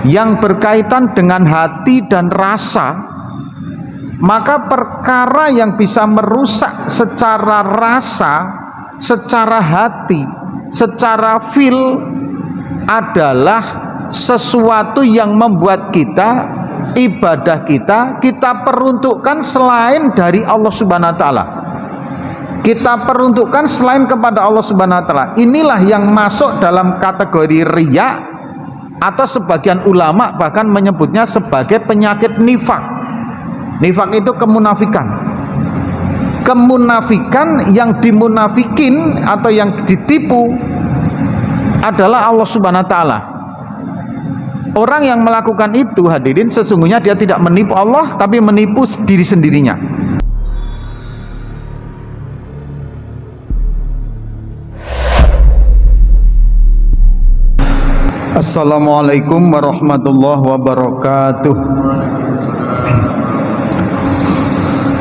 yang berkaitan dengan hati dan rasa, maka perkara yang bisa merusak secara rasa, secara hati, secara feel adalah sesuatu yang membuat kita, ibadah kita peruntukkan selain dari Allah Subhanahu wa taala. Kita peruntukkan selain kepada Allah Subhanahu wa taala. Inilah yang masuk dalam kategori riya, atau sebagian ulama bahkan menyebutnya sebagai penyakit nifak. Nifak itu kemunafikan. Kemunafikan yang dimunafikin atau yang ditipu adalah Allah Subhanahu wa taala. Orang yang melakukan itu, hadirin, sesungguhnya dia tidak menipu Allah, tapi menipu diri sendirinya. Assalamualaikum warahmatullahi wabarakatuh.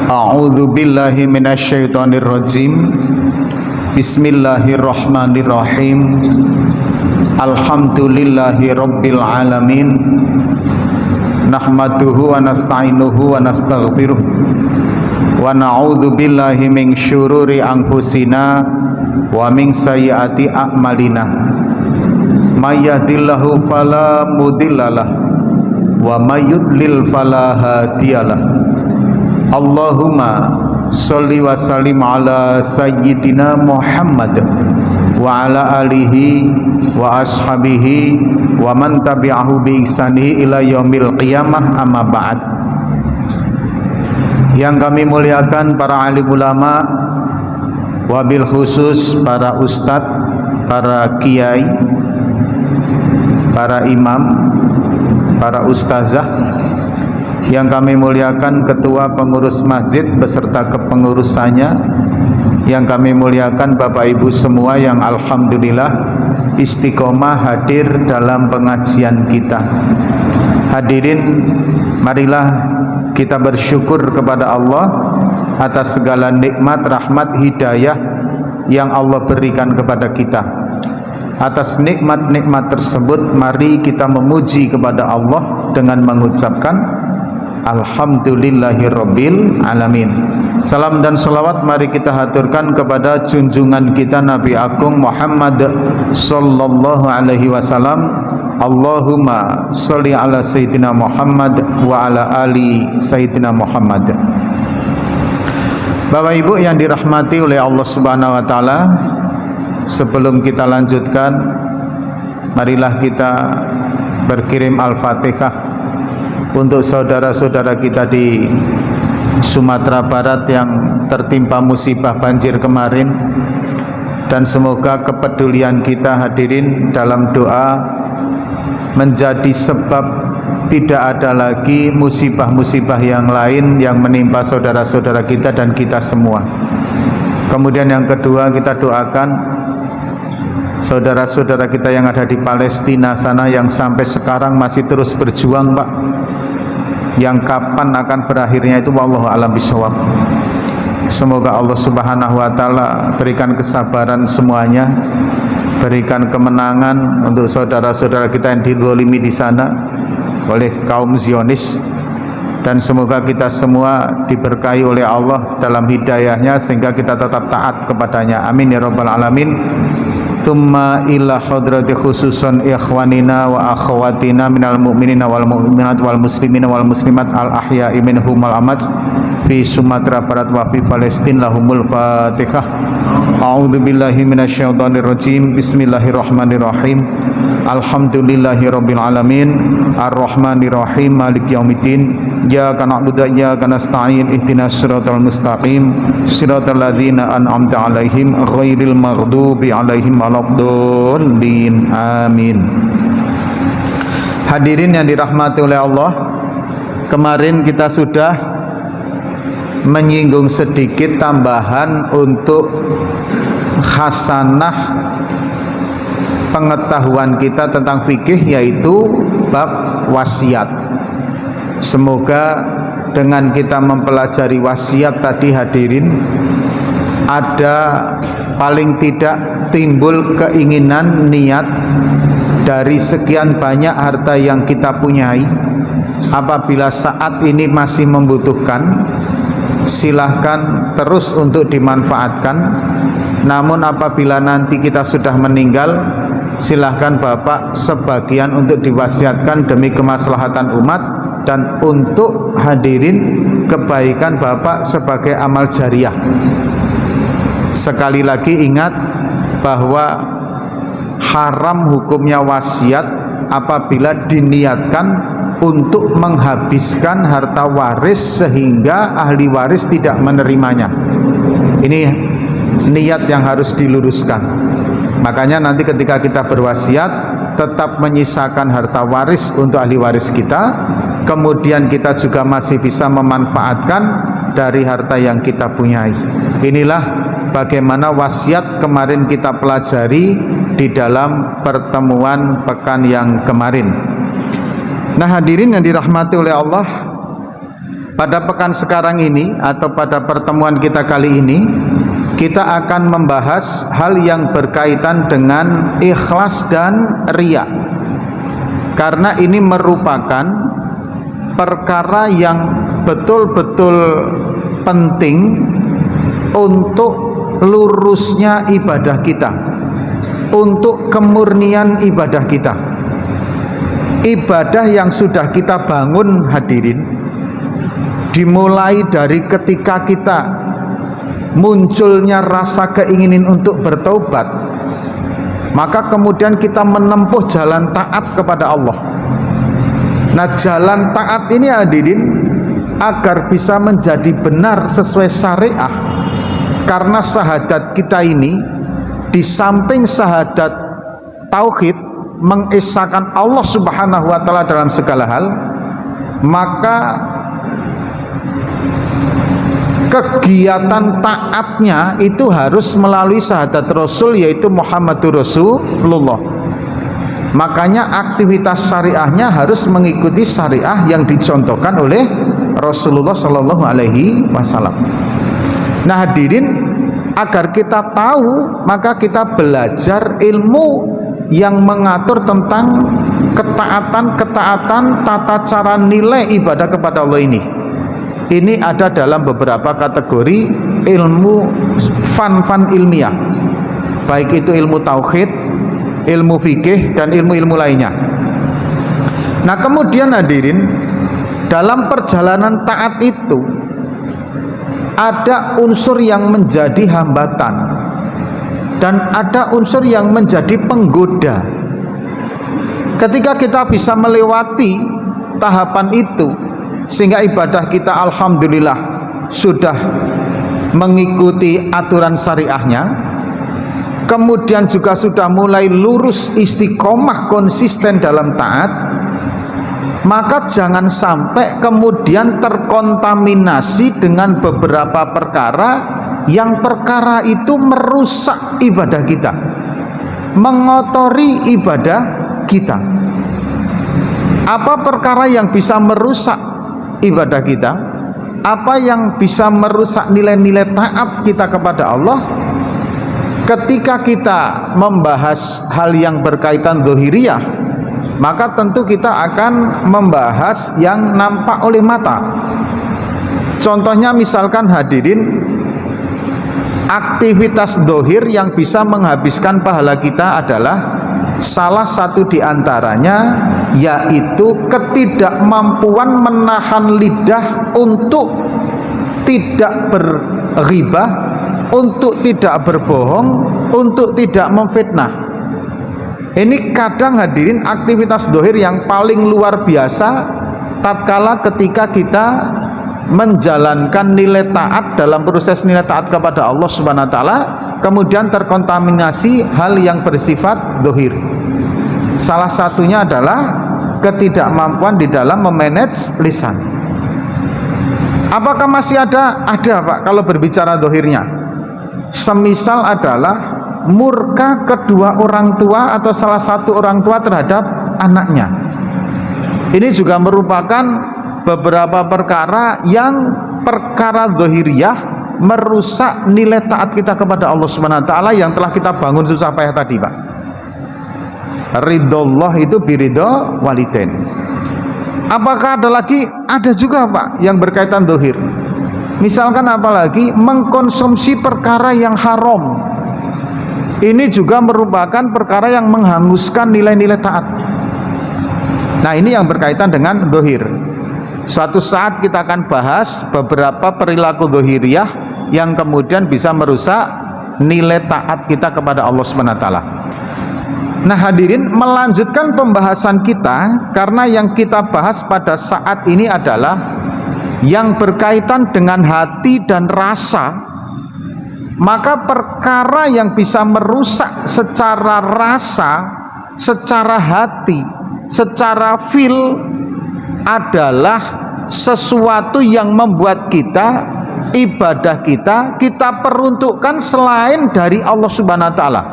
A'udzu billahi minasyaitonir rajim. Bismillahirrahmanirrahim. Alhamdulillahi rabbil alamin. Nahmaduhu wa nasta'inuhu wa nastaghfiruh. Wa na'udzu billahi min syururi anfusina wa min sayyiati a'malina. May yahdihillahu fala mudhillalah wa may yudlil fala hadiyalah. Allahumma sholli wa sallim ala sayyidina Muhammad wa ala alihi wa ashabihi wa man tabi'ahu bi ihsanihi ila yaumil qiyamah, amma ba'd. Yang kami muliakan para alim ulama, wabil khusus para ustadz, para kiai, para imam, para ustazah, yang kami muliakan ketua pengurus masjid beserta kepengurusannya, yang kami muliakan Bapak Ibu semua yang alhamdulillah istiqomah hadir dalam pengajian kita. Hadirin, marilah kita bersyukur kepada Allah atas segala nikmat, rahmat, hidayah yang Allah berikan kepada kita. Atas nikmat-nikmat tersebut, mari kita memuji kepada Allah dengan mengucapkan Alhamdulillahirabbil alamin. Salam dan salawat mari kita haturkan kepada junjungan kita Nabi Agung Muhammad sallallahu alaihi wasallam. Allahumma sholli ala sayyidina Muhammad wa ala ali sayyidina Muhammad. Bapak Ibu yang dirahmati oleh Allah Subhanahu wa taala, sebelum kita lanjutkan, marilah kita berkirim Al-Fatihah untuk saudara-saudara kita di Sumatera Barat yang tertimpa musibah banjir kemarin, dan semoga kepedulian kita hadirin dalam doa menjadi sebab tidak ada lagi musibah-musibah yang lain yang menimpa saudara-saudara kita dan kita semua. Kemudian yang kedua, kita doakan saudara-saudara kita yang ada di Palestina sana, yang sampai sekarang masih terus berjuang, Pak, yang kapan akan berakhirnya itu wallahu a'lam bishawab. Semoga Allah Subhanahu wa taala berikan kesabaran semuanya, berikan kemenangan untuk saudara-saudara kita yang dizalimi di sana oleh kaum Zionis, dan semoga kita semua diberkahi oleh Allah dalam hidayahnya sehingga kita tetap taat kepadanya. Amin ya rabbal alamin. Thumma ila hadrati khususan ikhwanina wa akhawatina minal mu'minina wal mu'minat wal muslimina wal muslimat al ahya'i minhum wal amats fi Sumatera Barat wa fi Palestin, lahumul Fatihah. A'udzu billahi minasyaitonir rajim. Bismillahirrahmanirrahim. Alhamdulillahirabbil alamin, arrahmanir rahim, maliki yaumiddin. Iyyaka na'budu wa iyyaka nasta'in, ihdinas siratal mustaqim, siratal ladzina an'amta 'alaihim ghairil maghdubi 'alaihim waladdallin. Amin. Hadirin yang dirahmati oleh Allah, kemarin kita sudah menyinggung sedikit tambahan untuk khasanah pengetahuan kita tentang fikih, yaitu bab wasiat. Semoga dengan kita mempelajari wasiat tadi hadirin, ada paling tidak timbul keinginan, niat dari sekian banyak harta yang kita punyai, apabila saat ini masih membutuhkan, silahkan terus untuk dimanfaatkan. Namun apabila nanti kita sudah meninggal, silahkan Bapak sebagian untuk diwasiatkan demi kemaslahatan umat dan untuk hadirin kebaikan Bapak sebagai amal jariah. Sekali lagi ingat bahwa haram hukumnya wasiat apabila diniatkan untuk menghabiskan harta waris sehingga ahli waris tidak menerimanya. Ini niat yang harus diluruskan. Makanya nanti ketika kita berwasiat, tetap menyisakan harta waris untuk ahli waris kita, kemudian kita juga masih bisa memanfaatkan dari harta yang kita punyai. Inilah bagaimana wasiat kemarin kita pelajari di dalam pertemuan pekan yang kemarin. Nah, hadirin yang dirahmati oleh Allah, pada pekan sekarang ini atau pada pertemuan kita kali ini, kita akan membahas hal yang berkaitan dengan ikhlas dan riya. Karena ini merupakan perkara yang betul-betul penting untuk lurusnya ibadah kita, untuk kemurnian ibadah kita. Ibadah yang sudah kita bangun, hadirin, dimulai dari ketika kita munculnya rasa keinginan untuk bertaubat, maka kemudian kita menempuh jalan taat kepada Allah. Nah, jalan taat ini, hadirin, agar bisa menjadi benar sesuai syariah, karena syahadat kita ini di samping syahadat tauhid, mengesahkan Allah Subhanahu wa taala dalam segala hal, maka kegiatan taatnya itu harus melalui syahadat Rasul, yaitu Muhammadur Rasulullah. Makanya aktivitas syariahnya harus mengikuti syariah yang dicontohkan oleh Rasulullah Shallallahu Alaihi Wasallam. Nah, hadirin, agar kita tahu, maka kita belajar ilmu yang mengatur tentang ketaatan tata cara nilai ibadah kepada Allah ini. Ini ada dalam beberapa kategori ilmu fan ilmiah, baik itu ilmu tauhid, ilmu fikih, dan ilmu-ilmu lainnya. Nah, kemudian hadirin, dalam perjalanan taat itu ada unsur yang menjadi hambatan dan ada unsur yang menjadi penggoda. Ketika kita bisa melewati tahapan itu, sehingga ibadah kita alhamdulillah sudah mengikuti aturan syariahnya, kemudian juga sudah mulai lurus, istiqomah, konsisten dalam taat, maka jangan sampai kemudian terkontaminasi dengan beberapa perkara yang perkara itu merusak ibadah kita, mengotori ibadah kita. Apa perkara yang bisa merusak ibadah kita? Apa yang bisa merusak nilai-nilai taat kita kepada Allah? Ketika kita membahas hal yang berkaitan dzahiriyah, maka tentu kita akan membahas yang nampak oleh mata. Contohnya misalkan, hadirin, aktivitas dzahir yang bisa menghabiskan pahala kita adalah salah satu diantaranya yaitu ketidakmampuan menahan lidah untuk tidak berghibah, untuk tidak berbohong, untuk tidak memfitnah. Ini kadang, hadirin, aktivitas dzahir yang paling luar biasa tatkala ketika kita menjalankan nilai taat dalam proses nilai taat kepada Allah Subhanahu wa taala, kemudian terkontaminasi hal yang bersifat dzahir. Salah satunya adalah ketidakmampuan di dalam memanage lisan. Apakah masih ada? Ada, Pak, kalau berbicara dzahirnya. Semisal adalah murka kedua orang tua atau salah satu orang tua terhadap anaknya. Ini juga merupakan beberapa perkara yang perkara dzahiriyah merusak nilai taat kita kepada Allah Subhanahu wa taala yang telah kita bangun susah payah tadi, Pak. Ridhollah itu biridho walidain. Apakah ada lagi? Ada juga Pak yang berkaitan dohir. Misalkan apalagi mengkonsumsi perkara yang haram. Ini juga merupakan perkara yang menghanguskan nilai-nilai taat. Nah ini yang berkaitan dengan dohir. Suatu saat kita akan bahas beberapa perilaku dohiriyah yang kemudian bisa merusak nilai taat kita kepada Allah SWT. Nah hadirin, melanjutkan pembahasan kita, karena yang kita bahas pada saat ini adalah yang berkaitan dengan hati dan rasa. Maka perkara yang bisa merusak secara rasa, secara hati, secara feel adalah sesuatu yang membuat kita, ibadah kita peruntukkan selain dari Allah Subhanahu wa taala.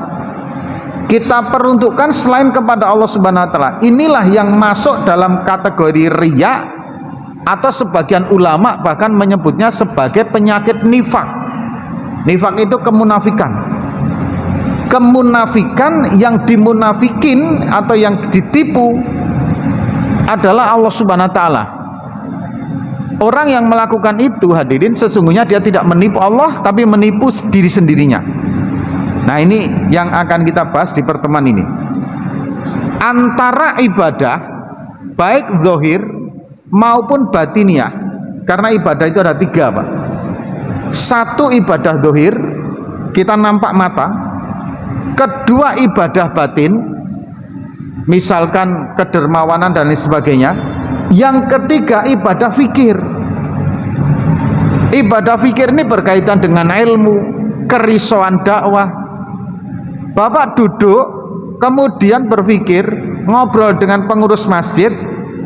Kita peruntukkan selain kepada Allah Subhanahu wa taala. Inilah yang masuk dalam kategori riya, atau sebagian ulama bahkan menyebutnya sebagai penyakit nifak. Nifak itu kemunafikan. Kemunafikan yang dimunafikin atau yang ditipu adalah Allah Subhanahu wa taala. Orang yang melakukan itu hadirin, sesungguhnya dia tidak menipu Allah, tapi menipu diri sendirinya. Nah ini yang akan kita bahas di pertemuan ini. Antara ibadah baik zahir maupun batiniah, karena ibadah itu ada tiga Pak. Satu ibadah zahir, kita nampak mata. Kedua ibadah batin, misalkan kedermawanan dan lain sebagainya. Yang ketiga ibadah fikir. Ibadah fikir ini berkaitan dengan ilmu, kerisauan dakwah. Bapak duduk kemudian berpikir, ngobrol dengan pengurus masjid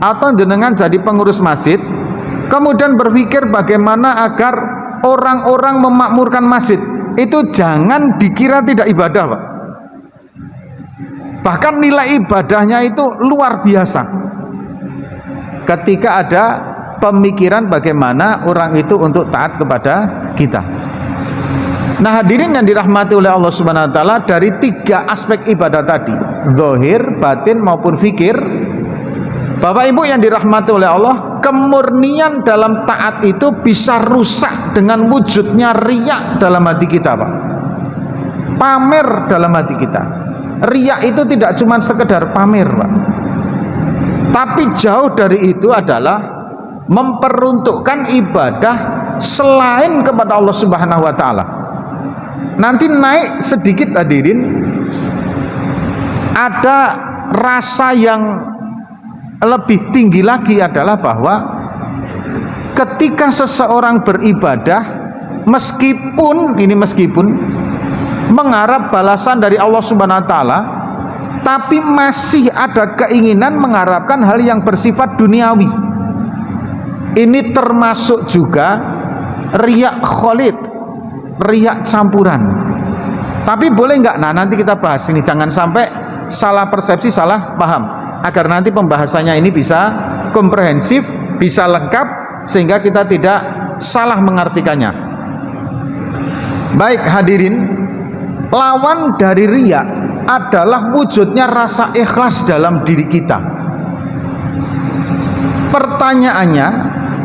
atau jenengan jadi pengurus masjid, kemudian berpikir bagaimana agar orang-orang memakmurkan masjid. Itu jangan dikira tidak ibadah Pak. Bahkan nilai ibadahnya itu luar biasa ketika ada pemikiran bagaimana orang itu untuk taat kepada kita. Nah hadirin yang dirahmati oleh Allah Subhanahu wa taala, dari tiga aspek ibadah tadi, zahir, batin maupun fikir, Bapak Ibu yang dirahmati oleh Allah, kemurnian dalam taat itu bisa rusak dengan wujudnya riya dalam hati kita Pak. Pamer dalam hati kita. Riya itu tidak cuma sekedar pamer Pak, tapi jauh dari itu adalah memperuntukkan ibadah selain kepada Allah Subhanahu wa taala. Nanti naik sedikit hadirin, ada rasa yang lebih tinggi lagi adalah bahwa ketika seseorang beribadah, meskipun mengharap balasan dari Allah Subhanahu wa taala, tapi masih ada keinginan mengharapkan hal yang bersifat duniawi. Ini termasuk juga riya khalid, riya campuran. Tapi boleh nggak? Nah nanti kita bahas ini, jangan sampai salah persepsi, salah paham, agar nanti pembahasannya ini bisa komprehensif, bisa lengkap, sehingga kita tidak salah mengartikannya. Baik hadirin, lawan dari riya adalah wujudnya rasa ikhlas dalam diri kita. Pertanyaannya,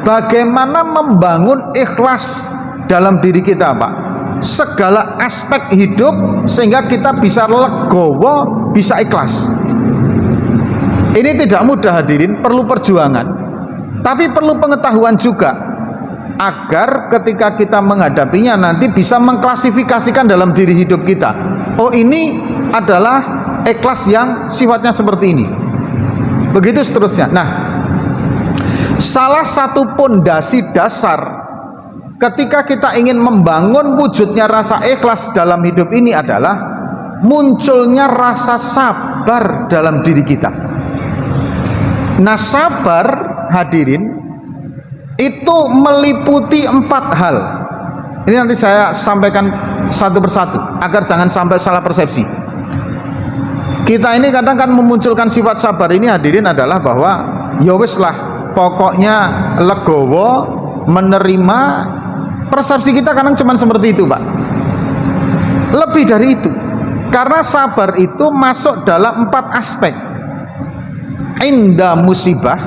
bagaimana membangun ikhlas dalam diri kita Pak? Segala aspek hidup sehingga kita bisa legowo, bisa ikhlas. Ini tidak mudah hadirin, perlu perjuangan, tapi perlu pengetahuan juga, agar ketika kita menghadapinya nanti bisa mengklasifikasikan dalam diri hidup kita. Oh ini adalah ikhlas yang sifatnya seperti ini, begitu seterusnya. Nah, salah satu pondasi dasar ketika kita ingin membangun wujudnya rasa ikhlas dalam hidup ini adalah munculnya rasa sabar dalam diri kita. Nah sabar hadirin itu meliputi 4 hal. Ini nanti saya sampaikan satu persatu agar jangan sampai salah persepsi. Kita ini kadang kan memunculkan sifat sabar ini hadirin adalah bahwa ya wis lah, pokoknya legowo, menerima. Persepsi kita kadang cuma seperti itu Pak. Lebih dari itu, Karena sabar itu masuk dalam 4 aspek. Inda musibah,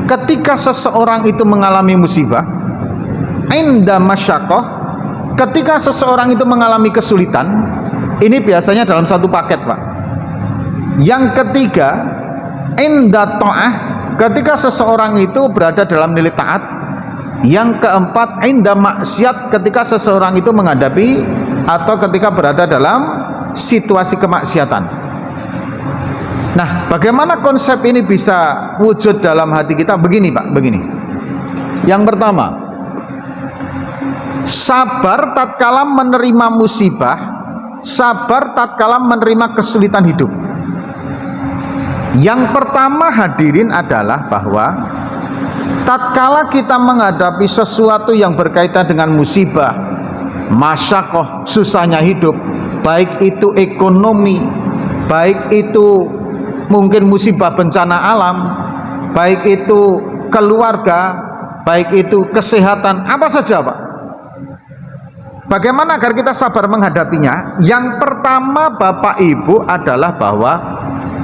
ketika seseorang itu mengalami musibah. Inda masyakoh, ketika seseorang itu mengalami kesulitan. Ini biasanya dalam satu paket, Pak. Yang ketiga, inda ta'ah, ketika seseorang itu berada dalam nilai taat. Yang keempat, inda maksiat, ketika seseorang itu menghadapi atau ketika berada dalam situasi kemaksiatan. Nah, bagaimana konsep ini bisa wujud dalam hati kita? Begini, Pak, begini. Yang pertama, sabar tatkala menerima musibah, sabar tatkala menerima kesulitan hidup. Yang pertama hadirin adalah bahwa tatkala kita menghadapi sesuatu yang berkaitan dengan musibah, masyakoh, susahnya hidup, baik itu ekonomi, baik itu mungkin musibah bencana alam, baik itu keluarga, baik itu kesehatan, apa saja, Pak. Bagaimana agar kita sabar menghadapinya? Yang pertama, Bapak Ibu, adalah bahwa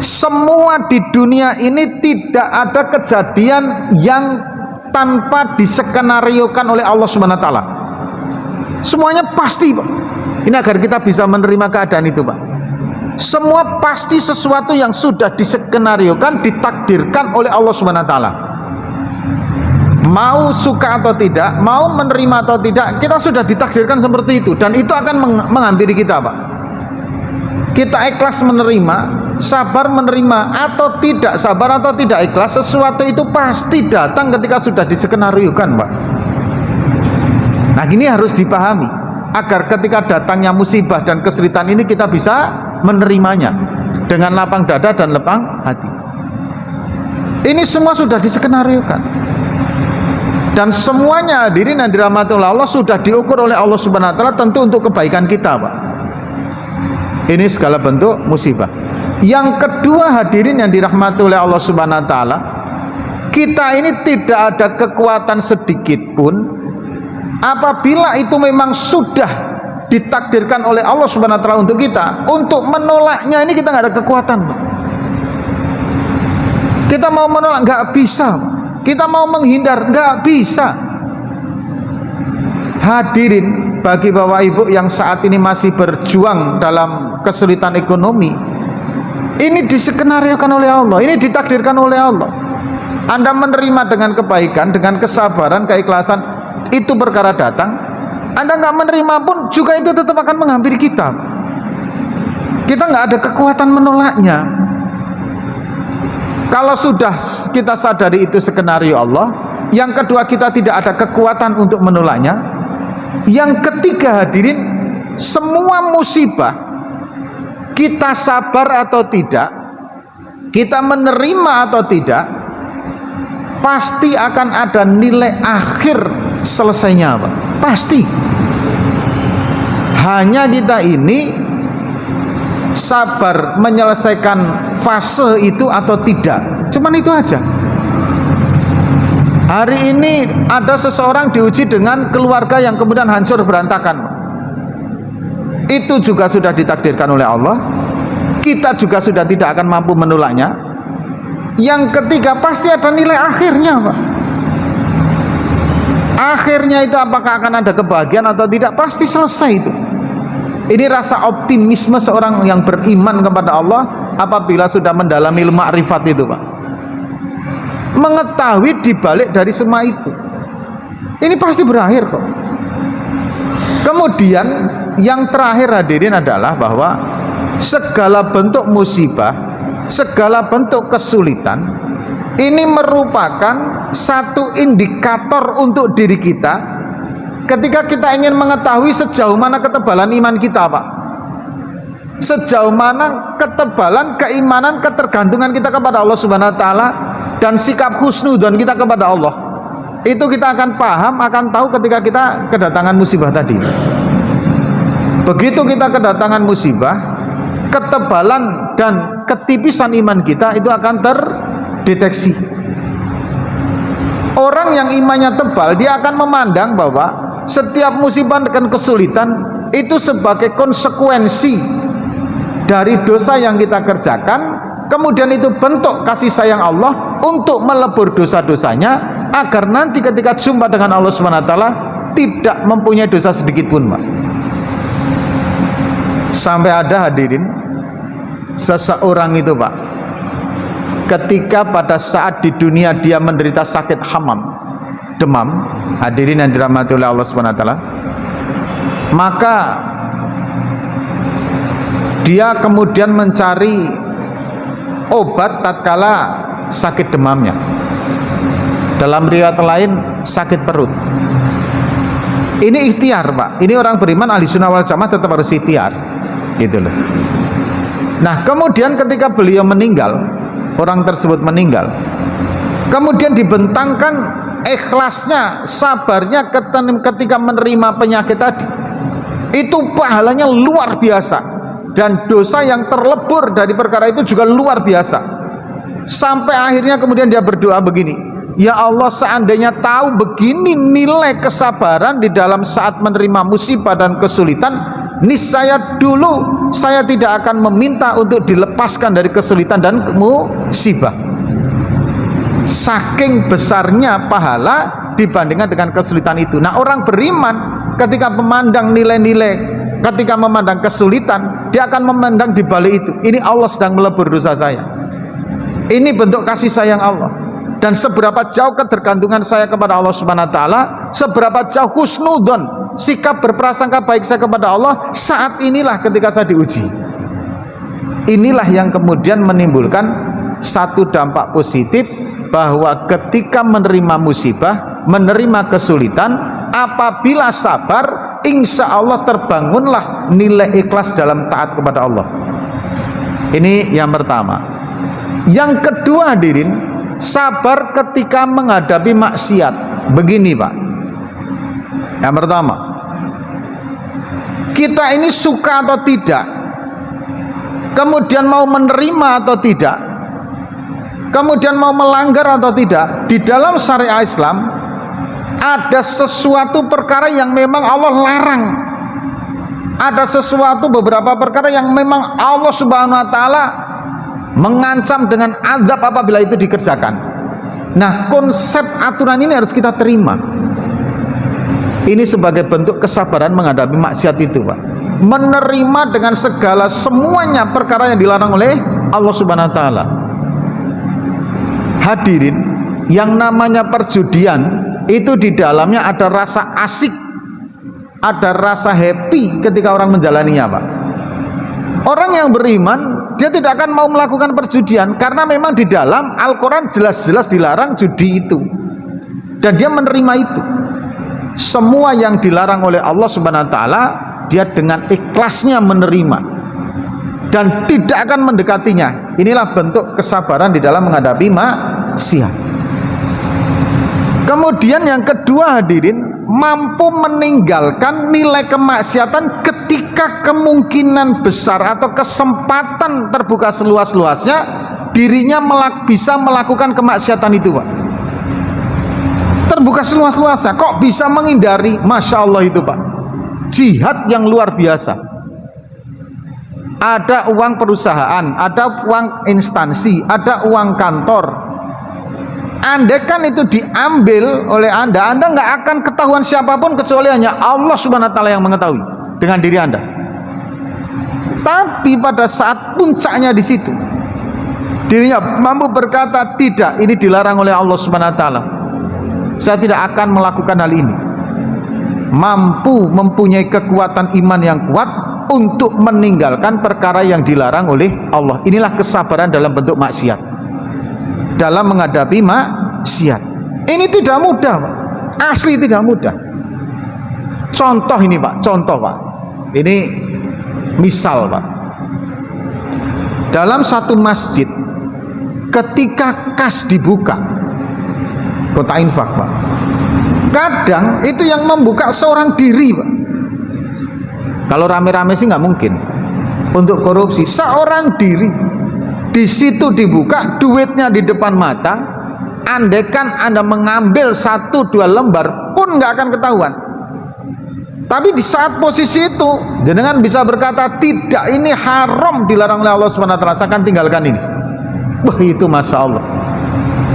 semua di dunia ini tidak ada kejadian yang tanpa diskenariokan oleh Allah Subhanahu wa taala. Semuanya pasti, Pak. Ini agar kita bisa menerima keadaan itu, Pak. Semua pasti sesuatu yang sudah diskenariokan, ditakdirkan oleh Allah Subhanahu wa taala. Mau suka atau tidak, mau menerima atau tidak, kita sudah ditakdirkan seperti itu, dan itu akan menghampiri kita, Pak. Kita ikhlas menerima, sabar menerima atau tidak, sabar atau tidak ikhlas, sesuatu itu pasti datang ketika sudah diskenariokan, Pak. Nah, ini harus dipahami agar ketika datangnya musibah dan kesulitan ini kita bisa menerimanya dengan lapang dada dan lapang hati. Ini semua sudah diskenariokan, dan semuanya hadirin yang dirahmati Allah sudah diukur oleh Allah Subhanahu wa taala tentu untuk kebaikan kita, Pak. Ini segala bentuk musibah. Yang kedua hadirin yang dirahmati oleh Allah Subhanahu wa taala, kita ini tidak ada kekuatan sedikit pun apabila itu memang sudah ditakdirkan oleh Allah Subhanahu wa taala untuk kita, untuk menolaknya ini kita nggak ada kekuatan. Kita mau menolak nggak bisa, kita mau menghindar nggak bisa. Hadirin, bagi Bapak Ibu yang saat ini masih berjuang dalam kesulitan ekonomi, ini diskenariokan oleh Allah, ini ditakdirkan oleh Allah. Anda menerima dengan kebaikan, dengan kesabaran, keikhlasan, itu perkara datang. Anda nggak menerima pun juga itu tetap akan menghampiri kita. Kita nggak ada kekuatan menolaknya. Kalau sudah kita sadari itu skenario Allah, yang kedua kita tidak ada kekuatan untuk menolaknya. Yang ketiga hadirin, semua musibah kita sabar atau tidak, kita menerima atau tidak, pasti akan ada nilai akhir selesainya, Pak. Pasti. Hanya kita ini sabar menyelesaikan fase itu atau tidak. Cuman itu aja. Hari ini ada seseorang diuji dengan keluarga yang kemudian hancur berantakan. Itu juga sudah ditakdirkan oleh Allah. Kita juga sudah tidak akan mampu menolaknya. Yang ketiga, pasti ada nilai akhirnya, Pak. Akhirnya itu apakah akan ada kebahagiaan atau tidak, pasti selesai itu. Ini rasa optimisme seorang yang beriman kepada Allah apabila sudah mendalami ilmu ma'rifat itu, Pak. Mengetahui dibalik dari semua itu, ini pasti berakhir kok. Kemudian yang terakhir hadirin adalah bahwa segala bentuk musibah, segala bentuk kesulitan, ini merupakan satu indikator untuk diri kita ketika kita ingin mengetahui sejauh mana ketebalan iman kita, Pak. Sejauh mana ketebalan keimanan, ketergantungan kita kepada Allah Subhanahu wa taala, dan sikap husnudzon kita kepada Allah. Itu kita akan paham, akan tahu ketika kita kedatangan musibah tadi. Begitu kita kedatangan musibah, ketebalan dan ketipisan iman kita itu akan terdeteksi. Orang yang imannya tebal, dia akan memandang bahwa setiap musibah dan kesulitan itu sebagai konsekuensi dari dosa yang kita kerjakan, kemudian itu bentuk kasih sayang Allah untuk melebur dosa-dosanya, agar nanti ketika jumpa dengan Allah SWT tidak mempunyai dosa sedikit pun, Pak. Sampai ada, hadirin, seseorang itu, Pak, ketika pada saat di dunia dia menderita sakit demam, hadirin yang dirahmati oleh Allah SWT, maka dia kemudian mencari obat tatkala sakit demamnya. Dalam riwayat lain sakit perut. Ini ikhtiar, Pak. Ini orang beriman ahli sunnah wal jamaah tetap harus ikhtiar, gitu loh. Nah, kemudian ketika beliau meninggal, orang tersebut meninggal, kemudian dibentangkan ikhlasnya, sabarnya ketika menerima penyakit tadi, itu pahalanya luar biasa, dan dosa yang terlebur dari perkara itu juga luar biasa. Sampai akhirnya kemudian dia berdoa begini, ya Allah, seandainya tahu begini nilai kesabaran di dalam saat menerima musibah dan kesulitan, niscaya dulu saya tidak akan meminta untuk dilepaskan dari kesulitan dan musibah. Saking besarnya pahala dibandingkan dengan kesulitan itu. Nah, orang beriman ketika memandang nilai-nilai, ketika memandang kesulitan, dia akan memandang di balik itu, ini Allah sedang melebur dosa saya, ini bentuk kasih sayang Allah. Dan seberapa jauh ketergantungan saya kepada Allah Subhanahu wa taala, seberapa jauh husnudon, sikap berprasangka baik saya kepada Allah, saat inilah ketika saya diuji. Inilah yang kemudian menimbulkan satu dampak positif, bahwa ketika menerima musibah, menerima kesulitan, apabila sabar, insya Allah terbangunlah nilai ikhlas dalam taat kepada Allah. Ini yang pertama. Yang kedua, hadirin, sabar ketika menghadapi maksiat. Begini, Pak. Yang pertama, kita ini suka atau tidak, kemudian mau menerima atau tidak, kemudian mau melanggar atau tidak, di dalam syariat Islam ada sesuatu perkara yang memang Allah larang. Ada sesuatu beberapa perkara yang memang Allah Subhanahu wa taala mengancam dengan azab apabila itu dikerjakan. Nah, konsep aturan ini harus kita terima. Ini sebagai bentuk kesabaran menghadapi maksiat itu, Pak. Menerima dengan segala semuanya perkara yang dilarang oleh Allah Subhanahu wa taala. Hadirin, yang namanya perjudian itu di dalamnya ada rasa asik, ada rasa happy ketika orang menjalaninya, Pak. Orang yang beriman, dia tidak akan mau melakukan perjudian, karena memang di dalam Al-Quran jelas-jelas dilarang judi itu, dan dia menerima itu. Semua yang dilarang oleh Allah Subhanahu wa taala, dia dengan ikhlasnya menerima dan tidak akan mendekatinya. Inilah bentuk kesabaran di dalam menghadapi maksiat. Kemudian yang kedua, hadirin, mampu meninggalkan nilai kemaksiatan ketika kemungkinan besar atau kesempatan terbuka seluas-luasnya dirinya bisa melakukan kemaksiatan itu, Pak. Terbuka seluas-luasnya, kok bisa menghindari? Masya Allah itu, Pak, jihad yang luar biasa. Ada uang perusahaan, ada uang instansi, ada uang kantor. Andaikan itu diambil oleh Anda nggak akan ketahuan siapapun kecuali hanya Allah Subhanahu wa taala yang mengetahui dengan diri Anda. Tapi pada saat puncaknya di situ, dirinya mampu berkata, tidak, ini dilarang oleh Allah Subhanahu wa taala, saya tidak akan melakukan hal ini. Mampu mempunyai kekuatan iman yang kuat untuk meninggalkan perkara yang dilarang oleh Allah. Inilah kesabaran dalam bentuk maksiat, dalam menghadapi maksiat. Ini tidak mudah, Pak. Asli tidak mudah. Contoh ini, Pak, contoh, Pak. Ini misal, Pak. Dalam satu masjid, ketika kas dibuka, kota infak, Pak, kadang itu yang membuka seorang diri, Pak. Kalau rame-rame sih nggak mungkin. Untuk korupsi, seorang diri di situ dibuka, duitnya di depan mata. Andaikan Anda mengambil 1-2 lembar pun nggak akan ketahuan. Tapi di saat posisi itu jenengan bisa berkata tidak, ini haram, dilarang oleh Allah SWT, saya akan tinggalkan ini. Wah, itu Masya Allah,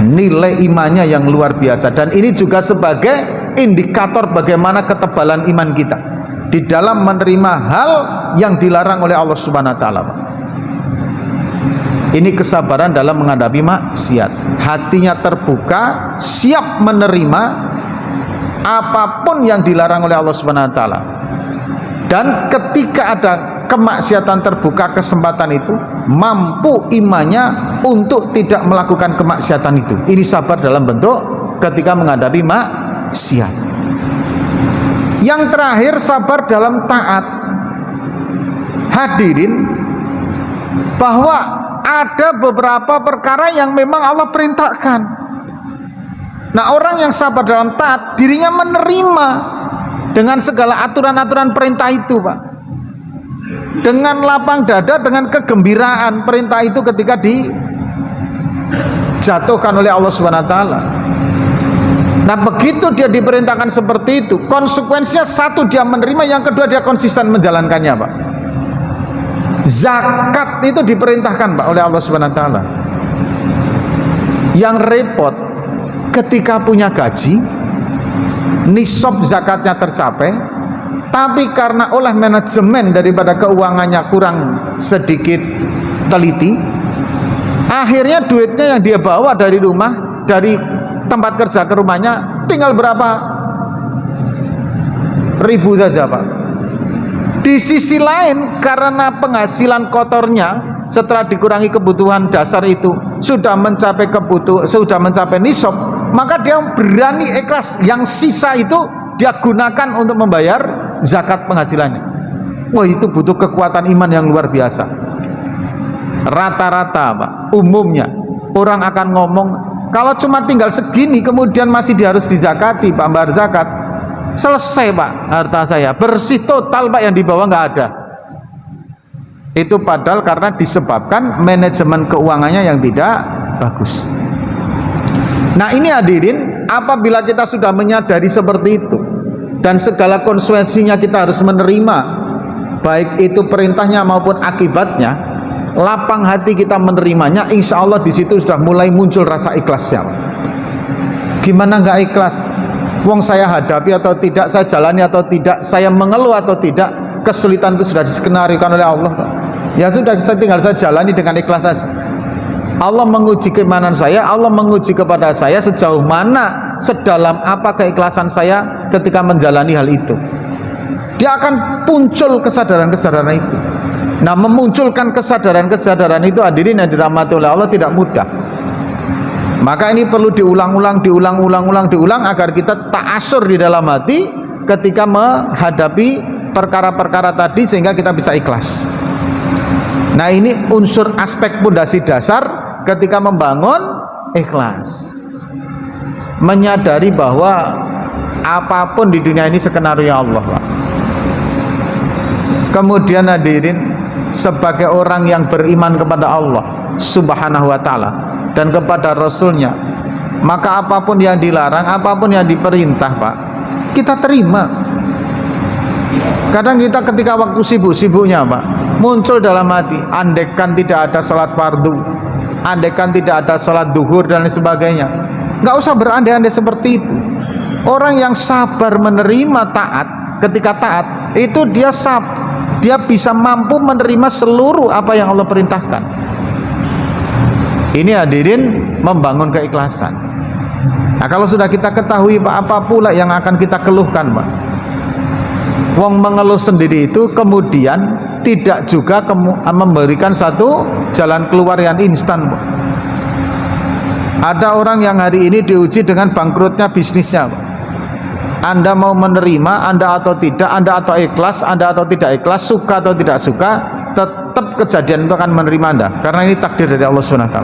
nilai imannya yang luar biasa. Dan ini juga sebagai indikator bagaimana ketebalan iman kita di dalam menerima hal yang dilarang oleh Allah SWT. Ini kesabaran dalam menghadapi maksiat, hatinya terbuka, siap menerima apapun yang dilarang oleh Allah SWT. Dan ketika ada kemaksiatan terbuka kesempatan itu, mampu imannya untuk tidak melakukan kemaksiatan itu. Ini sabar dalam bentuk ketika menghadapi maksiat. Yang terakhir, sabar dalam taat. Hadirin, bahwa ada beberapa perkara yang memang Allah perintahkan. Nah, orang yang sabar dalam taat, dirinya menerima dengan segala aturan-aturan perintah itu, Pak, dengan lapang dada, dengan kegembiraan perintah itu ketika dijatuhkan oleh Allah SWT. Nah, begitu dia diperintahkan seperti itu, konsekuensinya satu, dia menerima, yang kedua dia konsisten menjalankannya, Pak. Zakat itu diperintahkan, Pak, oleh Allah SWT. Yang repot ketika punya gaji, nisab zakatnya tercapai, tapi karena oleh manajemen daripada keuangannya kurang sedikit teliti, akhirnya duitnya yang dia bawa dari rumah, dari tempat kerja ke rumahnya tinggal berapa ribu saja, Pak. Di sisi lain, karena penghasilan kotornya setelah dikurangi kebutuhan dasar itu sudah mencapai nisab, maka dia berani ikhlas, yang sisa itu dia gunakan untuk membayar zakat penghasilannya. Wah, itu butuh kekuatan iman yang luar biasa. Rata-rata, Pak, umumnya orang akan ngomong, kalau cuma tinggal segini kemudian masih harus dizakati, Pak, bayar zakat, selesai, Pak, harta saya bersih total, Pak, yang dibawa nggak ada. Itu padahal karena disebabkan manajemen keuangannya yang tidak bagus. Nah, ini hadirin, apabila kita sudah menyadari seperti itu dan segala konsekuensinya kita harus menerima, baik itu perintahnya maupun akibatnya, lapang hati kita menerimanya, insya Allah di situ sudah mulai muncul rasa ikhlasnya. Gimana nggak ikhlas? Wong saya hadapi atau tidak, saya jalani atau tidak, saya mengeluh atau tidak, kesulitan itu sudah diskenarikan oleh Allah. Ya sudah, saya tinggal saya jalani dengan ikhlas saja. Allah menguji keimanan saya, Allah menguji kepada saya sejauh mana, sedalam apa keikhlasan saya ketika menjalani hal itu. Dia akan muncul kesadaran-kesadaran itu. Nah, memunculkan kesadaran-kesadaran itu, hadirin yang dirahmati oleh Allah, tidak mudah. Maka ini perlu diulang-ulang agar kita ta'asur di dalam hati ketika menghadapi perkara-perkara tadi, sehingga kita bisa ikhlas. Nah, ini unsur aspek pondasi dasar ketika membangun ikhlas. Menyadari bahwa apapun di dunia ini skenario Allah, Pak. Kemudian hadirin, sebagai orang yang beriman kepada Allah Subhanahu wa ta'ala dan kepada Rasulnya, maka apapun yang dilarang, apapun yang diperintah, Pak, kita terima. Kadang kita ketika waktu sibuk-sibuknya, Pak, muncul dalam hati, andaikan tidak ada sholat fardu, andaikan tidak ada sholat duhur dan lain sebagainya. Nggak usah berandai-andai seperti itu. Orang yang sabar menerima taat, ketika taat itu dia bisa mampu menerima seluruh apa yang Allah perintahkan. Ini hadirin, membangun keikhlasan. Nah, kalau sudah kita ketahui, Pak, apa pula yang akan kita keluhkan, Pak? Wong mengeluh sendiri itu kemudian tidak juga memberikan satu jalan keluar yang instan, Pak. Ada orang yang hari ini diuji dengan bangkrutnya bisnisnya, Pak. Anda mau menerima, Anda atau tidak, Anda atau ikhlas, Anda atau tidak ikhlas, suka atau tidak suka, tetap kejadian itu akan menerima Anda, karena ini takdir dari Allah SWT.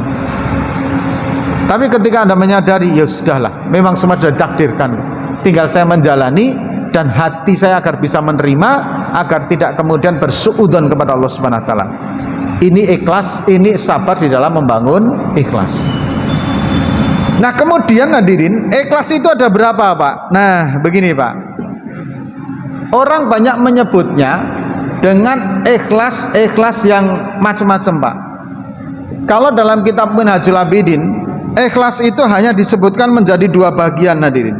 Tapi ketika Anda menyadari, ya sudahlah, memang semua sudah ditakdirkan, tinggal saya menjalani dan hati saya agar bisa menerima, agar tidak kemudian bersuudzon kepada Allah SWT. Ini ikhlas, ini sabar di dalam membangun ikhlas. Nah, kemudian hadirin, ikhlas itu ada berapa, Pak? Nah, begini, Pak. Orang banyak menyebutnya dengan ikhlas yang macam-macam, Pak. Kalau dalam kitab Minhajul Abidin, ikhlas itu hanya disebutkan menjadi dua bagian, hadirin.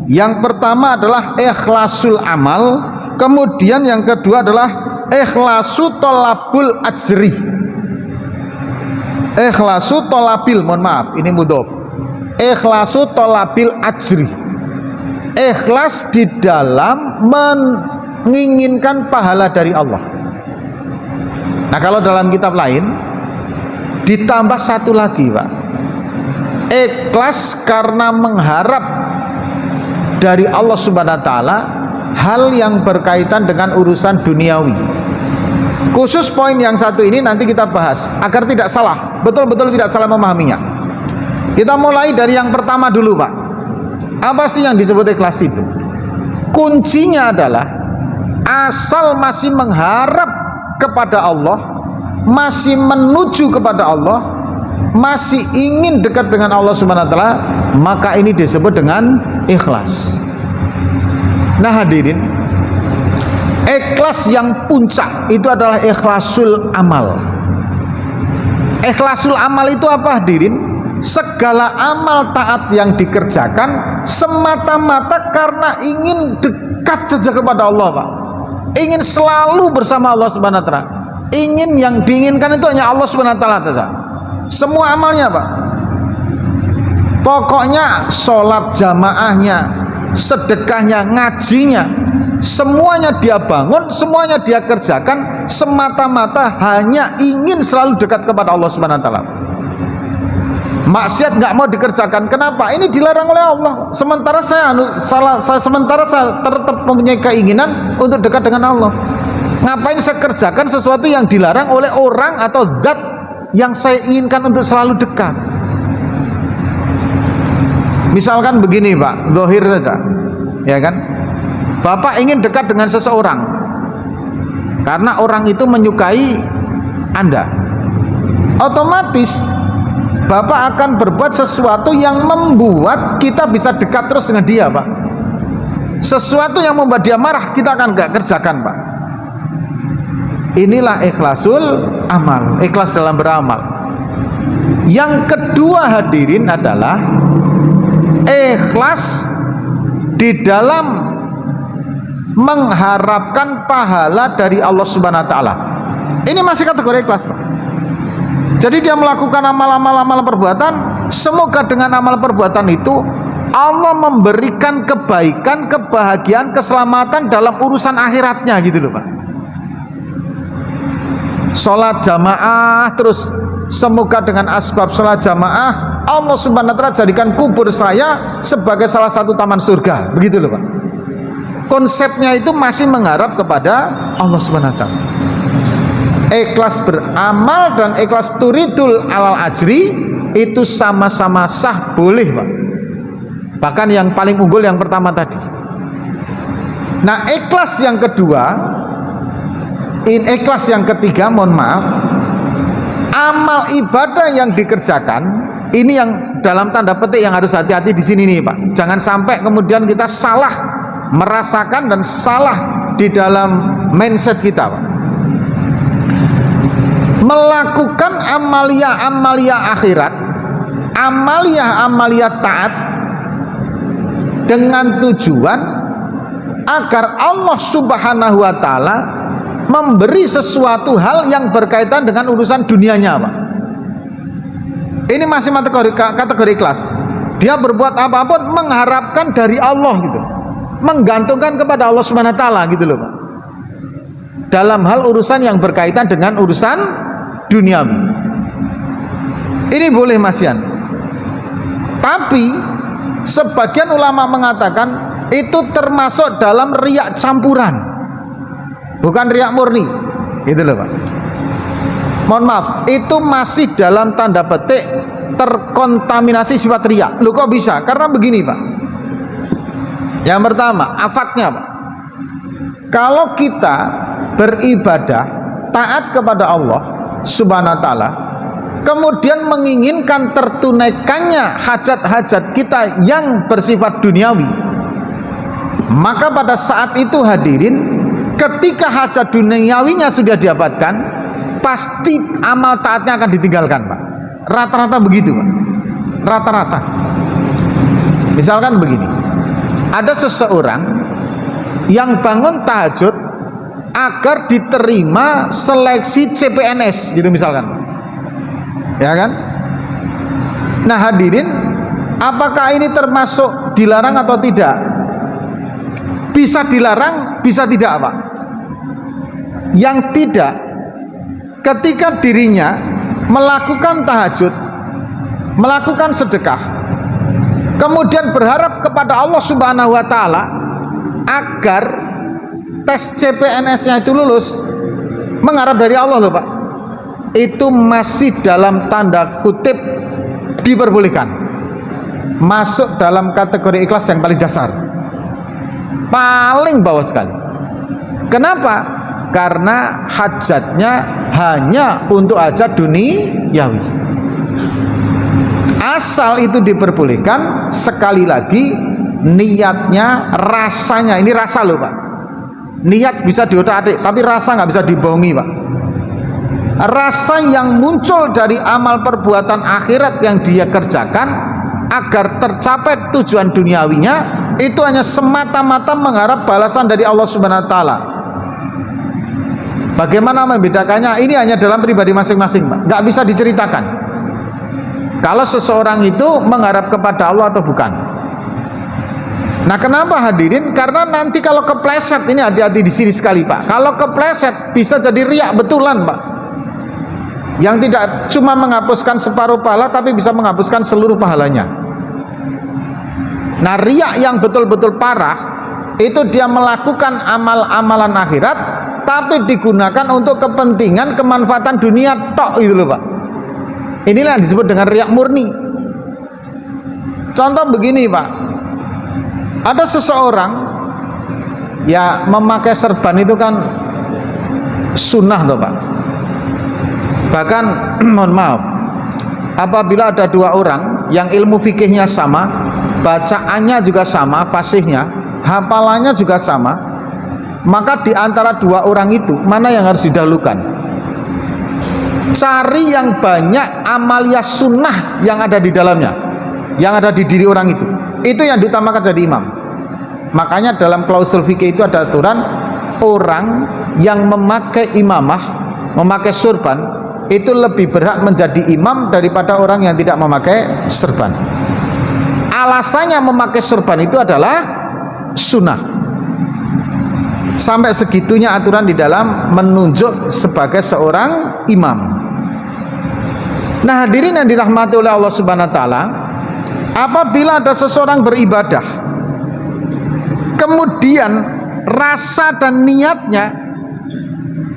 Yang pertama adalah ikhlasul amal, kemudian yang kedua adalah ikhlasu tolabul ajri. Ikhlasu tolabil, mohon maaf, ini mudhof. Ikhlasu tolabil ajri. Ikhlas di dalam menginginkan pahala dari Allah. Nah, kalau dalam kitab lain ditambah satu lagi, Pak. Ikhlas karena mengharap dari Allah Subhanahu wa taala hal yang berkaitan dengan urusan duniawi. Khusus poin yang satu ini nanti kita bahas agar tidak salah, betul-betul tidak salah memahaminya. Kita mulai dari yang pertama dulu, Pak. Apa sih yang disebut ikhlas itu? Kuncinya adalah asal masih mengharap kepada Allah, masih menuju kepada Allah, masih ingin dekat dengan Allah Subhanahu wa taala, maka ini disebut dengan ikhlas. Nah, hadirin, ikhlas yang puncak itu adalah ikhlasul amal. Ikhlasul amal itu apa, hadirin? Segala amal taat yang dikerjakan semata-mata karena ingin dekat saja kepada Allah, Pak. Ingin selalu bersama Allah Subhanahu wa taala. Ingin, yang diinginkan itu hanya Allah Subhanahu wa taala saja. Semua amalnya, Pak. Pokoknya sholat jamaahnya, sedekahnya, ngajinya, semuanya dia bangun, semuanya dia kerjakan semata-mata hanya ingin selalu dekat kepada Allah Subhanahu wa taala. Maksiat nggak mau dikerjakan. Kenapa? Ini dilarang oleh Allah. Sementara saya tetap mempunyai keinginan untuk dekat dengan Allah. Ngapain saya kerjakan sesuatu yang dilarang oleh orang atau zat yang saya inginkan untuk selalu dekat? Misalkan begini, Pak, zahir saja, ya kan? Bapak ingin dekat dengan seseorang karena orang itu menyukai Anda. Otomatis Bapak akan berbuat sesuatu yang membuat kita bisa dekat terus dengan dia, Pak. Sesuatu yang membuat dia marah, kita akan nggak kerjakan, Pak. Inilah ikhlasul amal, ikhlas dalam beramal. Yang kedua, hadirin, adalah ikhlas di dalam mengharapkan pahala dari Allah Subhanahu wa taala. Ini masih kategori ikhlas, Pak. Jadi dia melakukan amal perbuatan, semoga dengan amal perbuatan itu Allah memberikan kebaikan, kebahagiaan, keselamatan dalam urusan akhiratnya, gitu loh, Pak. Sholat jamaah, terus semoga dengan asbab sholat jamaah Allah Subhanahu wa taala jadikan kubur saya sebagai salah satu taman surga, begitu loh, Pak. Konsepnya itu masih mengharap kepada Allah Subhanahu wa taala. Ikhlas beramal dan ikhlas turidul alal ajri itu sama-sama sah, boleh, Pak. Bahkan yang paling unggul yang pertama tadi. Nah, ikhlas yang kedua, ikhlas yang ketiga, mohon maaf, amal ibadah yang dikerjakan ini yang dalam tanda petik yang harus hati-hati di sini nih, Pak. Jangan sampai kemudian kita salah merasakan dan salah di dalam mindset kita, Pak. Melakukan amalia akhirat, amalia taat dengan tujuan agar Allah Subhanahu wa taala memberi sesuatu hal yang berkaitan dengan urusan dunianya, Pak. Ini masih kategori ikhlas. Dia berbuat apapun mengharapkan dari Allah, gitu, menggantungkan kepada Allah Subhanahu wa taala, gitu loh, Pak. Dalam hal urusan yang berkaitan dengan urusan duniawi. Ini boleh, Mas Yan. Tapi sebagian ulama mengatakan itu termasuk dalam riak campuran, bukan riak murni, gitu loh, Pak. Mohon maaf, itu masih dalam tanda petik terkontaminasi sifat riak. Loh, kok bisa? Karena begini, Pak. Yang pertama, afatnya, Pak. Kalau kita beribadah taat kepada Allah Subhanahu wa taala, kemudian menginginkan tertunaikannya hajat-hajat kita yang bersifat duniawi, Maka pada saat itu hadirin, ketika hajat duniawinya sudah didapatkan, pasti amal taatnya akan ditinggalkan, Pak. Rata-rata begitu, Pak. Rata-rata. Misalkan begini, ada seseorang yang bangun tahajud agar diterima seleksi CPNS gitu misalkan, ya kan? Nah hadirin, apakah ini termasuk dilarang atau tidak? Bisa dilarang, bisa tidak, Pak. Yang tidak, ketika dirinya melakukan tahajud, melakukan sedekah, kemudian berharap kepada Allah Subhanahu wa Ta'ala agar tes CPNS-nya itu lulus, mengharap dari Allah loh, Pak, itu masih dalam tanda kutip diperbolehkan, masuk dalam kategori ikhlas yang paling dasar, paling bawah sekali. Kenapa? Karena hajatnya hanya untuk hajat duniawi. Asal itu diperbolehkan, sekali lagi niatnya, rasanya, ini rasa loh, Pak. Niat bisa diotak-atik, tapi rasa nggak bisa dibohongi, Pak. Rasa yang muncul dari amal perbuatan akhirat yang dia kerjakan agar tercapai tujuan duniawinya, itu hanya semata-mata mengharap balasan dari Allah Subhanahu wa Ta'ala. Bagaimana membedakannya? Ini hanya dalam pribadi masing-masing, Pak. Nggak bisa diceritakan kalau seseorang itu mengharap kepada Allah atau bukan. Nah kenapa hadirin? Karena nanti kalau kepleset, ini hati-hati di sini sekali, Pak. Kalau kepleset bisa jadi riak betulan, Pak, yang tidak cuma menghapuskan separuh pahala, tapi bisa menghapuskan seluruh pahalanya. Nah riak yang betul-betul parah, itu dia melakukan amal-amalan akhirat, tapi digunakan untuk kepentingan kemanfaatan dunia tok, gitu loh, Pak. Inilah yang disebut dengan riak murni. Contoh begini, Pak. Ada seseorang ya memakai serban itu kan sunnah toh, Pak. Bahkan mohon maaf, apabila ada dua orang yang ilmu fikihnya sama, bacaannya juga sama, fasihnya, hafalannya juga sama, maka di antara dua orang itu mana yang harus didahulukan? Cari yang banyak amalia sunnah yang ada di dalamnya, yang ada di diri orang itu yang diutamakan jadi imam. Makanya dalam klausul fikih itu ada aturan, orang yang memakai imamah, memakai surban, itu lebih berhak menjadi imam daripada orang yang tidak memakai surban. Alasannya memakai surban itu adalah sunnah. Sampai segitunya aturan di dalam menunjuk sebagai seorang imam. Nah hadirin yang dirahmati oleh Allah Subhanahu wa Ta'ala, apabila ada seseorang beribadah, kemudian rasa dan niatnya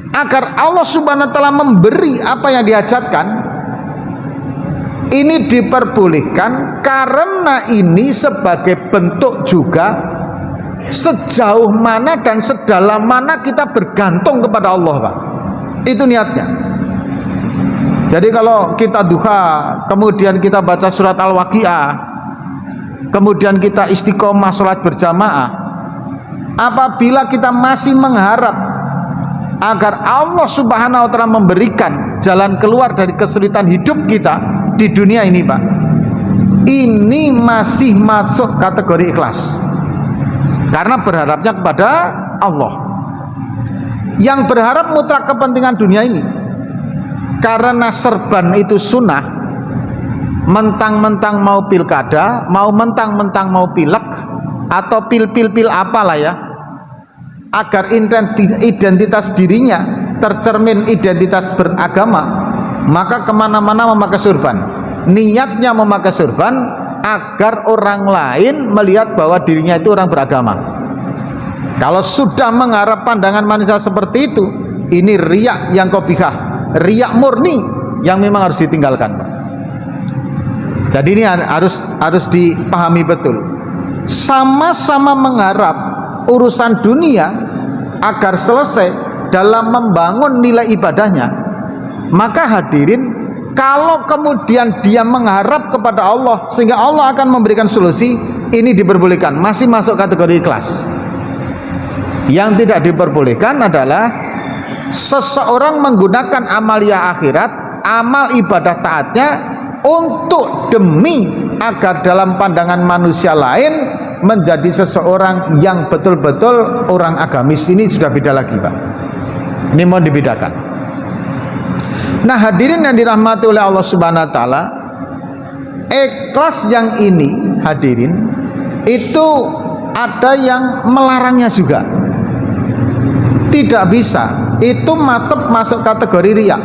agar Allah Subhanahu wa Ta'ala memberi apa yang dihajatkan, ini diperbolehkan karena ini sebagai bentuk juga sejauh mana dan sedalam mana kita bergantung kepada Allah, Pak. Itu niatnya. Jadi kalau kita duha, kemudian kita baca surat Al-Waqiah, kemudian kita istiqomah sholat berjamaah, apabila kita masih mengharap agar Allah Subhanahu wa Ta'ala memberikan jalan keluar dari kesulitan hidup kita di dunia ini, Pak, ini masih masuk kategori ikhlas, karena berharapnya kepada Allah. Yang berharap mutlak kepentingan dunia ini, karena serban itu sunnah, mentang-mentang mau pilkada, mau mentang-mentang mau pilek, atau pil apalah ya, agar identitas dirinya tercermin identitas beragama, maka kemana-mana memakai surban. Niatnya memakai surban agar orang lain melihat bahwa dirinya itu orang beragama. Kalau sudah mengharap pandangan manusia seperti itu, ini riak yang qabihah, riak murni yang memang harus ditinggalkan, Pak. Jadi ini harus dipahami betul. Sama-sama mengharap urusan dunia agar selesai dalam membangun nilai ibadahnya, maka hadirin, kalau kemudian dia mengharap kepada Allah sehingga Allah akan memberikan solusi, ini diperbolehkan, masih masuk kategori ikhlas. Yang tidak diperbolehkan adalah seseorang menggunakan amalia akhirat, amal ibadah taatnya untuk demi agar dalam pandangan manusia lain menjadi seseorang yang betul-betul orang agamis. Ini sudah beda lagi, Pak. Ini mau dibedakan. Nah, hadirin yang dirahmati oleh Allah Subhanahu wa taala, ikhlas yang ini hadirin itu ada yang melarangnya juga. Tidak bisa, itu masuk kategori riya.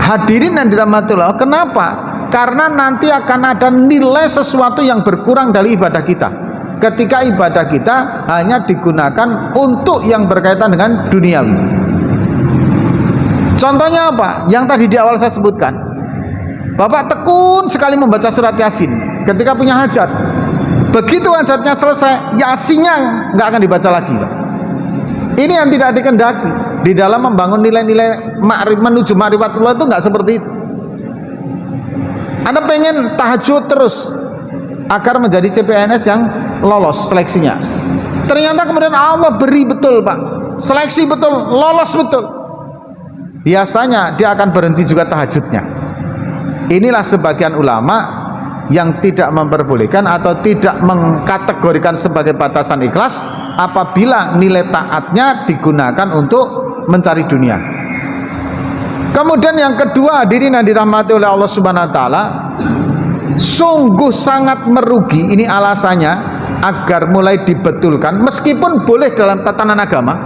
Hadirin yang dirahmati Allah, kenapa? Karena nanti akan ada nilai sesuatu yang berkurang dari ibadah kita ketika ibadah kita hanya digunakan untuk yang berkaitan dengan duniawi. Contohnya apa? Yang tadi di awal saya sebutkan, Bapak tekun sekali membaca surat Yasin ketika punya hajat. Begitu hajatnya selesai, Yasinnya nggak akan dibaca lagi, Pak. Ini yang tidak dikehendaki. Di dalam membangun nilai-nilai menuju ma'rifatullah itu nggak seperti itu. Anda pengen tahajud terus agar menjadi CPNS yang lolos seleksinya. Ternyata kemudian Allah beri betul, Pak, seleksi betul, lolos betul. Biasanya dia akan berhenti juga tahajudnya. Inilah sebagian ulama yang tidak memperbolehkan atau tidak mengkategorikan sebagai batasan ikhlas apabila nilai taatnya digunakan untuk mencari dunia. Kemudian yang kedua, hadirin yang dirahmati oleh Allah Subhanahu wa taala, sungguh sangat merugi, ini alasannya agar mulai dibetulkan, meskipun boleh dalam tatanan agama,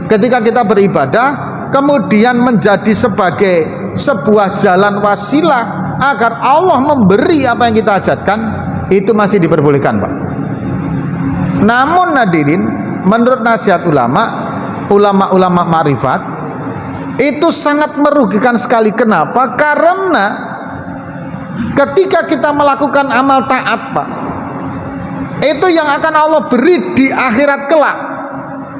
ketika kita beribadah kemudian menjadi sebagai sebuah jalan wasilah agar Allah memberi apa yang kita hajatkan, itu masih diperbolehkan, Pak. Namun hadirin, menurut nasihat ulama-ulama ma'rifat, itu sangat merugikan sekali. Kenapa? Karena ketika kita melakukan amal taat, Pak, itu yang akan Allah beri di akhirat kelak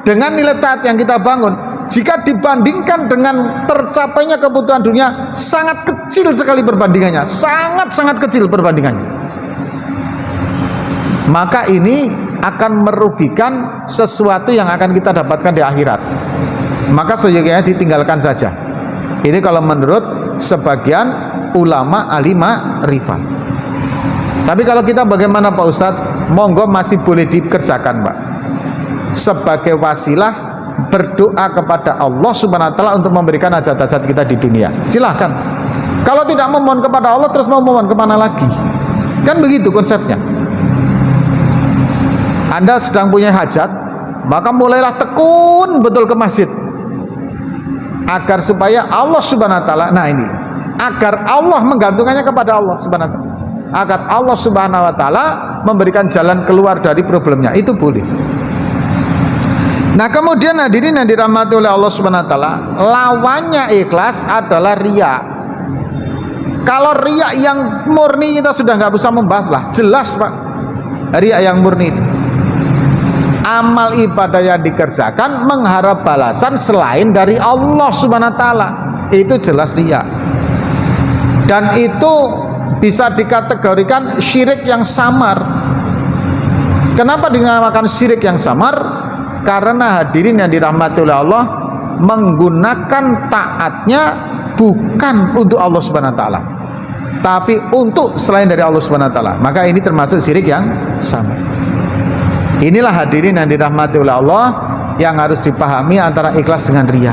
dengan nilai taat yang kita bangun, jika dibandingkan dengan tercapainya kebutuhan dunia, sangat kecil sekali perbandingannya, sangat kecil perbandingannya. Maka ini akan merugikan sesuatu yang akan kita dapatkan di akhirat. Maka seyogianya ditinggalkan saja. Ini kalau menurut sebagian ulama ahli ma'rifat. Tapi kalau kita bagaimana, Pak Ustadz? Monggo masih boleh dikerjakan, Pak, sebagai wasilah berdoa kepada Allah Subhanahu wa taala untuk memberikan hajat-hajat kita di dunia. Silahkan. Kalau tidak memohon kepada Allah, terus mau memohon kemana lagi? Kan begitu konsepnya. Anda sedang punya hajat, maka mulailah tekun betul ke masjid agar supaya Allah Subhanahu wa taala, nah ini, agar Allah menggantungkannya kepada Allah Subhanahu wa taala, agar Allah Subhanahu wa taala memberikan jalan keluar dari problemnya, itu boleh. Nah, kemudian hadirin yang dirahmati oleh Allah Subhanahu wa taala, lawannya ikhlas adalah riya. Kalau riya yang murni kita sudah nggak bisa membahas lah, jelas, Pak. Riya yang murni itu amal ibadah yang dikerjakan mengharap balasan selain dari Allah Subhanahu wa taala, itu jelas riya. Dan itu bisa dikategorikan syirik yang samar. Kenapa dinamakan syirik yang samar? Karena hadirin yang dirahmati oleh Allah, menggunakan taatnya bukan untuk Allah Subhanahu wa taala, tapi untuk selain dari Allah Subhanahu wa taala. Maka ini termasuk syirik yang samar. Inilah hadirin yang dirahmati oleh Allah yang harus dipahami antara ikhlas dengan riya.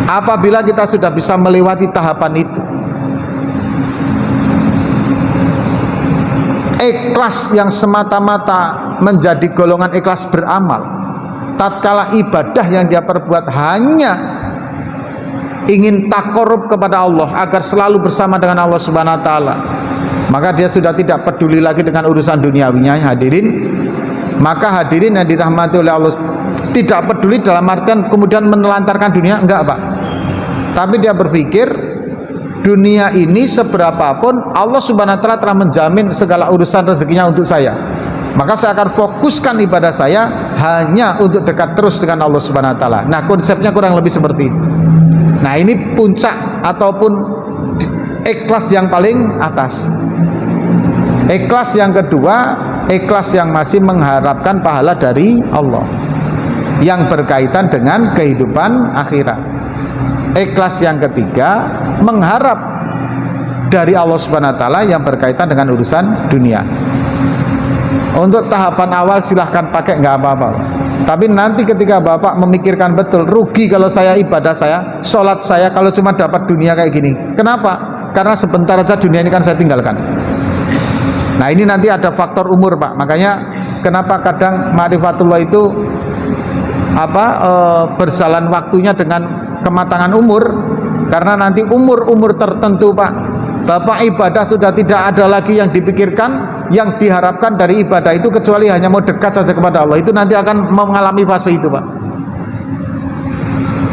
Apabila kita sudah bisa melewati tahapan itu, ikhlas yang semata-mata menjadi golongan ikhlas beramal, tatkala ibadah yang dia perbuat hanya ingin takarrub kepada Allah agar selalu bersama dengan Allah Subhanahu wa taala, maka dia sudah tidak peduli lagi dengan urusan duniawinya, hadirin. Maka hadirin yang dirahmati oleh Allah, tidak peduli dalam artian kemudian menelantarkan dunia, enggak, Pak. Tapi dia berpikir dunia ini seberapapun Allah Subhanahu wa taala telah menjamin segala urusan rezekinya untuk saya, maka saya akan fokuskan ibadah saya hanya untuk dekat terus dengan Allah Subhanahu wa taala. Nah, konsepnya kurang lebih seperti itu. Nah, ini puncak ataupun ikhlas yang paling atas. Ikhlas yang kedua ikhlas yang masih mengharapkan pahala dari Allah yang berkaitan dengan kehidupan akhirat. Ikhlas yang ketiga mengharap dari Allah Subhanahu wa taala yang berkaitan dengan urusan dunia. Untuk tahapan awal silahkan pakai, nggak apa-apa. Tapi nanti ketika Bapak memikirkan betul, rugi kalau saya ibadah saya, sholat saya kalau cuma dapat dunia kayak gini. Kenapa? Karena sebentar aja dunia ini kan saya tinggalkan. Nah ini nanti ada faktor umur Pak. Makanya kenapa kadang ma'rifatullah itu berjalan waktunya dengan kematangan umur, karena nanti umur tertentu Pak, Bapak ibadah sudah tidak ada lagi yang dipikirkan, yang diharapkan dari ibadah itu kecuali hanya mau dekat saja kepada Allah. Itu nanti akan mengalami fase itu Pak.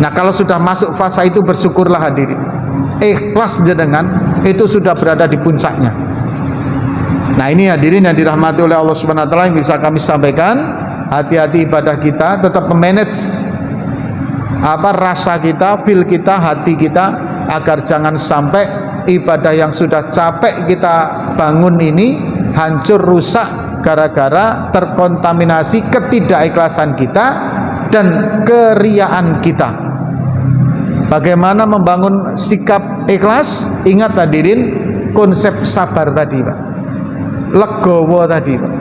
Nah kalau sudah masuk fase itu, bersyukurlah hadirin, ikhlas jenengan itu sudah berada di puncaknya. Nah ini hadirin yang dirahmati oleh Allah Subhanahu wa taala, yang bisa kami sampaikan. Hati-hati ibadah kita, tetap memanage rasa kita, feel kita, hati kita, agar jangan sampai ibadah yang sudah capek kita bangun ini hancur, rusak gara-gara terkontaminasi ketidakikhlasan kita dan keriaan kita. Bagaimana membangun sikap ikhlas? Ingat hadirin konsep sabar tadi Pak, legowo tadi Pak.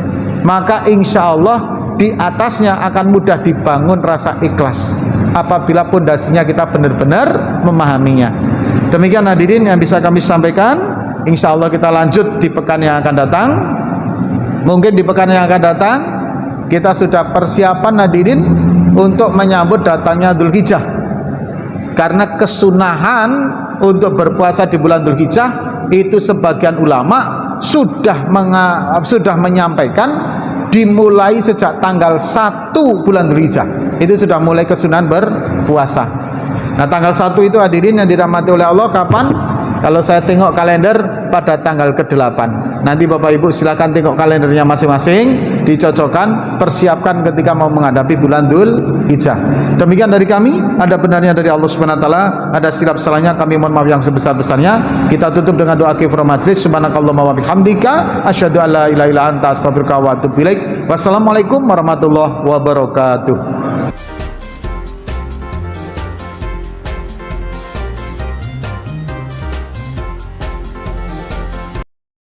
Maka insya Allah di atasnya akan mudah dibangun rasa ikhlas apabila pondasinya kita benar-benar memahaminya. Demikian hadirin yang bisa kami sampaikan. Insya Allah kita lanjut di pekan yang akan datang. Mungkin di pekan yang akan datang kita sudah persiapan hadirin untuk menyambut datangnya Dzulhijjah, karena kesunahan untuk berpuasa di bulan Dzulhijjah itu sebagian ulama sudah menyampaikan dimulai sejak tanggal 1 bulan Dzulhijjah itu sudah mulai kesunahan berpuasa. Nah tanggal 1 itu hadirin yang dirahmati oleh Allah kapan? Kalau saya tengok kalender pada tanggal ke-8. Nanti Bapak Ibu silakan tengok kalendernya masing-masing, dicocokkan, persiapkan ketika mau menghadapi bulan Dzulhijjah. Demikian dari kami, ada benarnya dari Allah Subhanahu wa taala, ada silap salahnya kami mohon maaf yang sebesar-besarnya. Kita tutup dengan doa kifaratul majlis. Subhanakallahumma wa bihamdika asyhadu an la ilaha illa anta astaghfiruka wa atubu ilaik. Wassalamualaikum warahmatullahi wabarakatuh.